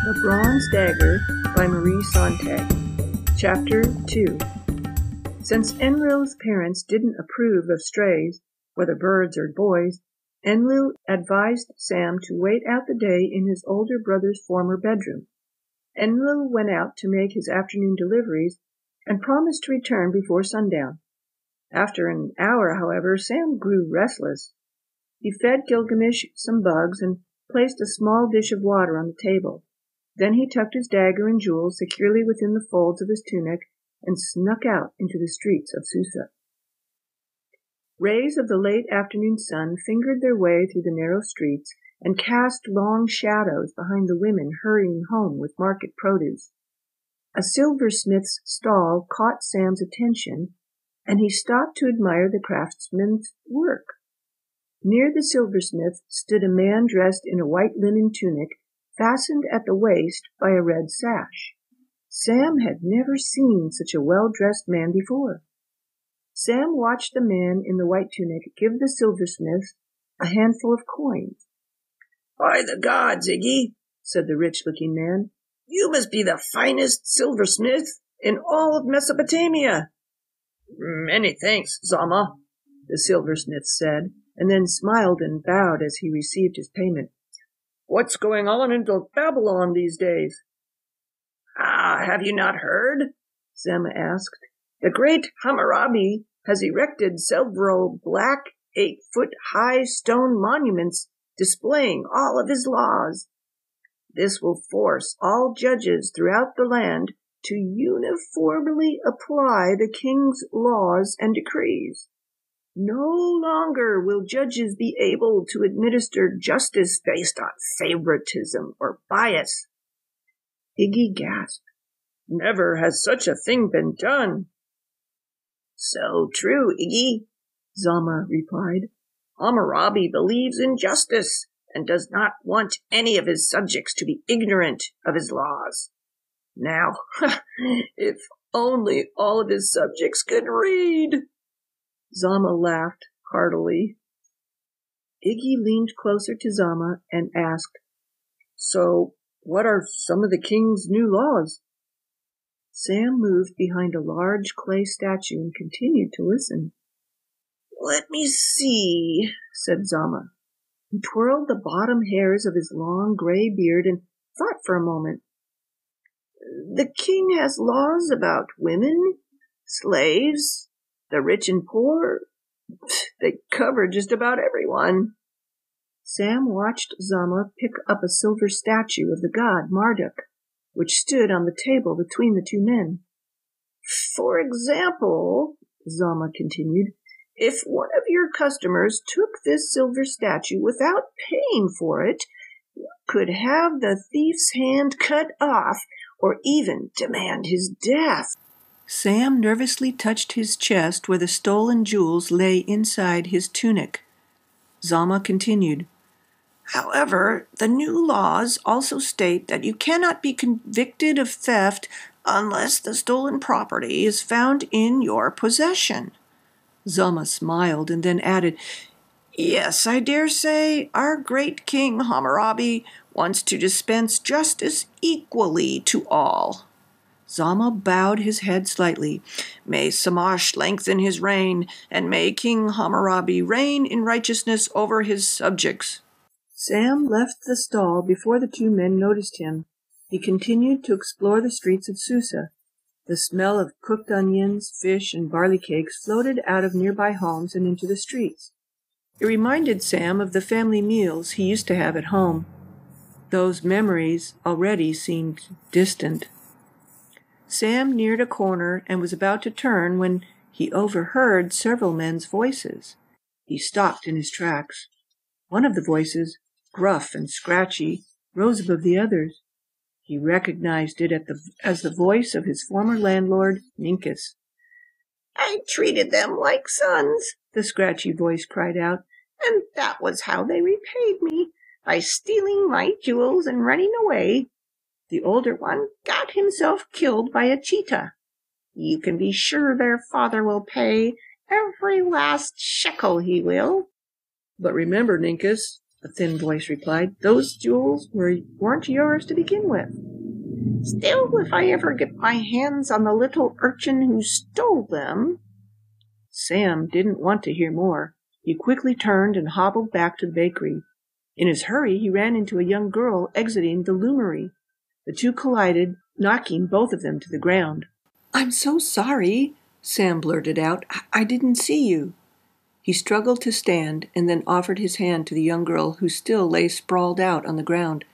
The Bronze Dagger by Marie Sontag. Chapter 2. Since Enlil's parents didn't approve of strays, whether birds or boys, Enlil advised Sam to wait out the day in his older brother's former bedroom. Enlil went out to make his afternoon deliveries and promised to return before sundown. After an hour, however, Sam grew restless. He fed Gilgamesh some bugs and placed a small dish of water on the table. Then he tucked his dagger and jewels securely within the folds of his tunic and snuck out into the streets of Susa. Rays of the late afternoon sun fingered their way through the narrow streets and cast long shadows behind the women hurrying home with market produce. A silversmith's stall caught Sam's attention, and he stopped to admire the craftsman's work. Near the silversmith stood a man dressed in a white linen tunic fastened at the waist by a red sash. Sam had never seen such a well-dressed man before. Sam watched the man in the white tunic give the silversmith a handful of coins. "By the gods, Iggy," said the rich-looking man, "you must be the finest silversmith in all of Mesopotamia." "Many thanks, Zama," the silversmith said, and then smiled and bowed as he received his payment. "What's going on in Babylon these days?" Have you not heard?" Zama asked. "The great Hammurabi has erected several black 8-foot-high stone monuments displaying all of his laws. This will force all judges throughout the land to uniformly apply the king's laws and decrees. No longer will judges be able to administer justice based on favoritism or bias." Iggy gasped. "Never has such a thing been done." "So true, Iggy," Zama replied. "Hammurabi believes in justice and does not want any of his subjects to be ignorant of his laws. Now, if only all of his subjects could read." Zama laughed heartily. Iggy leaned closer to Zama and asked, "So, what are some of the king's new laws?" Sam moved behind a large clay statue and continued to listen. "Let me see," said Zama. He twirled the bottom hairs of his long gray beard and thought for a moment. "The king has laws about women, slaves, the rich and poor. They cover just about everyone." Sam watched Zama pick up a silver statue of the god Marduk, which stood on the table between the two men. "For example," Zama continued, "if one of your customers took this silver statue without paying for it, you could have the thief's hand cut off or even demand his death." Sam nervously touched his chest where the stolen jewels lay inside his tunic. Zama continued, "However, the new laws also state that you cannot be convicted of theft unless the stolen property is found in your possession." Zama smiled and then added, "Yes, I dare say our great king Hammurabi wants to dispense justice equally to all." Zama bowed his head slightly. "May Samash lengthen his reign, and may King Hammurabi reign in righteousness over his subjects." Sam left the stall before the two men noticed him. He continued to explore the streets of Susa. The smell of cooked onions, fish, and barley cakes floated out of nearby homes and into the streets. It reminded Sam of the family meals he used to have at home. Those memories already seemed distant. Sam neared a corner and was about to turn when he overheard several men's voices. He stopped in his tracks. One of the voices, gruff and scratchy, rose above the others. He recognized it as the voice of his former landlord, Ninkus. "I treated them like sons," the scratchy voice cried out, "and that was how they repaid me, by stealing my jewels and running away. The older one got himself killed by a cheetah. You can be sure their father will pay every last shekel, he will." "But remember, Ninkus, a thin voice replied. "Those jewels weren't yours to begin with." "Still, if I ever get my hands on the little urchin who stole them—" Sam didn't want to hear more. He quickly turned and hobbled back to the bakery. In his hurry, he ran into a young girl exiting the loomery. The two collided, knocking both of them to the ground. "I'm so sorry," Sam blurted out. I didn't see you." He struggled to stand and then offered his hand to the young girl who still lay sprawled out on the ground.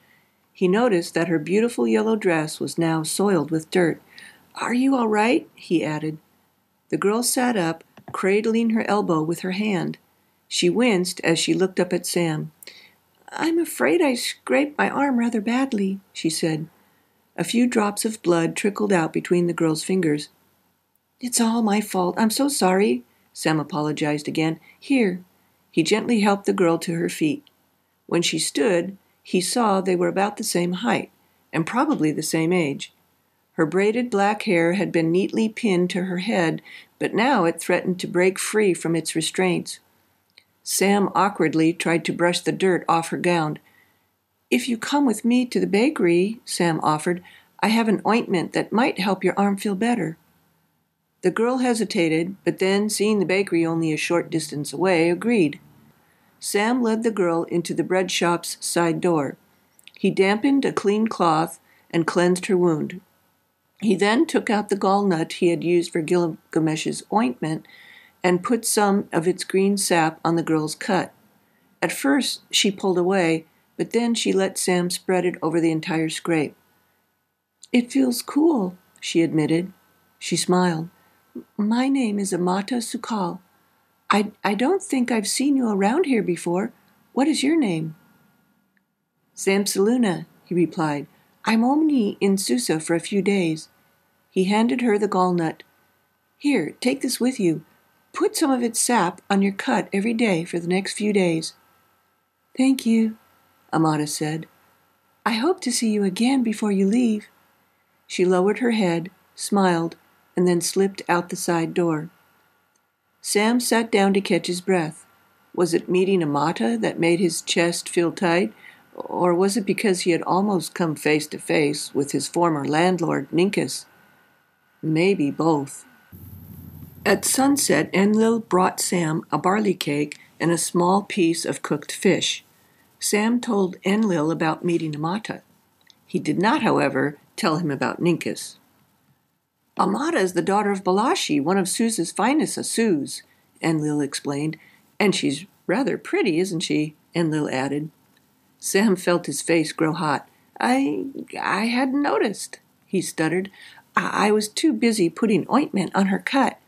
He noticed that her beautiful yellow dress was now soiled with dirt. "Are you all right?" he added. The girl sat up, cradling her elbow with her hand. She winced as she looked up at Sam. "I'm afraid I scraped my arm rather badly," she said. A few drops of blood trickled out between the girl's fingers. "It's all my fault. I'm so sorry," Sam apologized again. "Here." He gently helped the girl to her feet. When she stood, he saw they were about the same height, and probably the same age. Her braided black hair had been neatly pinned to her head, but now it threatened to break free from its restraints. Sam awkwardly tried to brush the dirt off her gown. "If you come with me to the bakery," Sam offered, "I have an ointment that might help your arm feel better." The girl hesitated, but then, seeing the bakery only a short distance away, agreed. Sam led the girl into the bread shop's side door. He dampened a clean cloth and cleansed her wound. He then took out the gall nut he had used for Gilgamesh's ointment and put some of its green sap on the girl's cut. At first she pulled away, but then she let Sam spread it over the entire scrape. "It feels cool," she admitted. She smiled. "My name is Amata Sukal. I don't think I've seen you around here before. What is your name?" "Samsaluna," he replied. "I'm only in Susa for a few days." He handed her the gall nut. "Here, take this with you. Put some of its sap on your cut every day for the next few days." "Thank you," Amata said. "I hope to see you again before you leave." She lowered her head, smiled, and then slipped out the side door. Sam sat down to catch his breath. Was it meeting Amata that made his chest feel tight, or was it because he had almost come face to face with his former landlord, Ninkus? Maybe both. At sunset, Enlil brought Sam a barley cake and a small piece of cooked fish. Sam told Enlil about meeting Amata. He did not, however, tell him about Ninkus. "Amata is the daughter of Balashi, one of Susa's finest Asus," Enlil explained. "And she's rather pretty, isn't she?" Enlil added. Sam felt his face grow hot. I hadn't noticed," he stuttered. I was too busy putting ointment on her cut."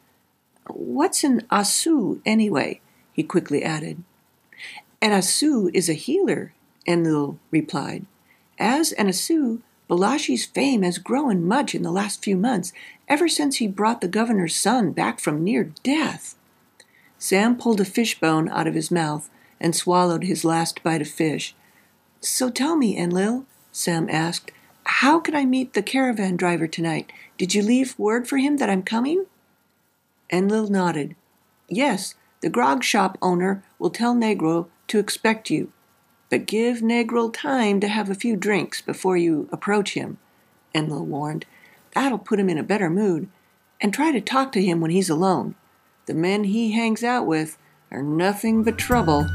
"What's an Asu, anyway?" he quickly added. "An Asu is a healer," Enlil replied. "As an Asu, Balashi's fame has grown much in the last few months, ever since he brought the governor's son back from near death." Sam pulled a fishbone out of his mouth and swallowed his last bite of fish. "So tell me, Enlil," Sam asked, "how can I meet the caravan driver tonight? Did you leave word for him that I'm coming?" Enlil nodded. "Yes, the grog shop owner will tell Negro to expect you. But give Negril time to have a few drinks before you approach him," Enlil warned. "That'll put him in a better mood. And try to talk to him when he's alone. The men he hangs out with are nothing but trouble."